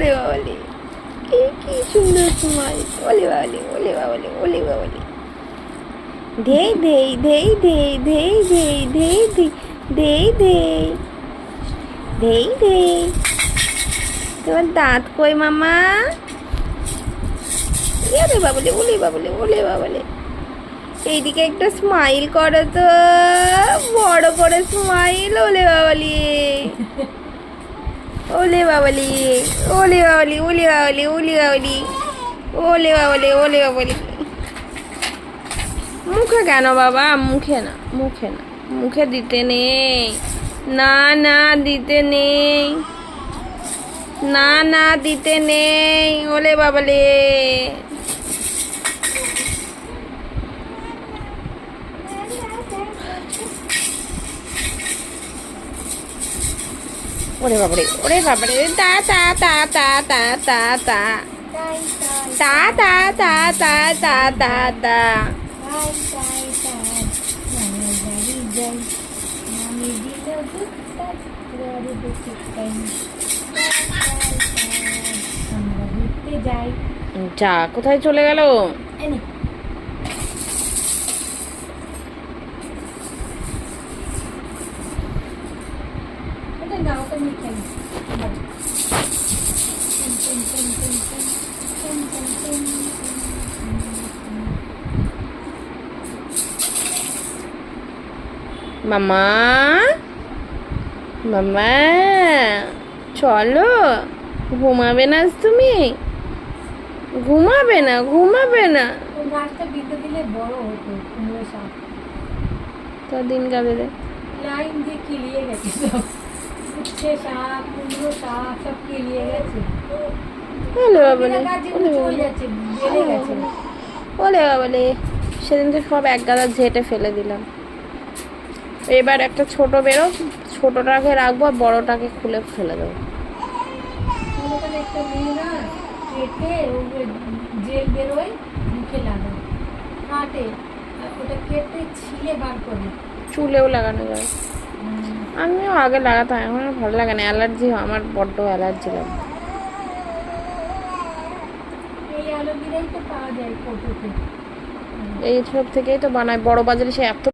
ওলে বাবালে, কি সুন্দর স্মাইল। ওলে বাবালে, ওলে বাবালে, ওলে বাবালে। ধেই ধেই ধেই ধেই ধেই ধেই ধেই ধেই ধেই ধেই ধেই। তোমার দাঁত কই মামা? ওলে বাবালে, ওলে বাবালে, ওলে বাবালে। এইদিকে একটা স্মাইল করো তো, বড় করে স্মাইল। ওলে বাবালি, ওলে বাবালি, ওলে বাবালি, ওলে বাবালি, ওলে বাবালি, ওলে বাবালে, ওলে বাবালি। মুখে কেন বাবা? মুখে না, মুখে না, মুখে দিতে নেই। না না দিতে নেই, না না দিতে নেই। ওলে বাবালে, ওরে বাবারে, ওরে বাবারে। তা তা তা তা তা তা তা তা তা তা তা তা তা তা। যা, কোথায় চলে গেল? মামা, মামা চলো। ঘুমাবে না আজ তুমি? ঘুমাবে না, ঘুমাবে না। গাছটা বিঁধে দিলে বড় হতো কুমড়ো শাক। তো দিন যাবে রে। লাইন দিয়ে কিলিয়ে গেছে সব, উচ্ছে শাক, কুমড়ো শাক সব কিলিয়ে গেছে। ওলে বাবালে, ওলে চলে বাবালে, যাচ্ছে, বেড়ে গেছে। ওলে বাবালে। সেদিনকে সব এক গাদা ঝেঁটে ফেলে দিলাম। এবার একটা ছোট বেরো, ছোটটাকে রাখবো আর বড়টাকে খুলে ফেলে দেবো। ওখানে একটা মেয়ে না কেটে জেল বেরোয় মুখে লাগায়, কাটে ওটা কেটে ছিলে বার করে চুলেও লাগানো যায়। আমিও আগে লাগাতাম, এখন আর ভালো লাগে না। অ্যালার্জি, আমার বড্ড অ্যালার্জি লাগে। এই অ্যালোভেরাই তো পাওয়া যায় কততে। এই সব থেকেই তো বানায় বড় বাজারে। সে এত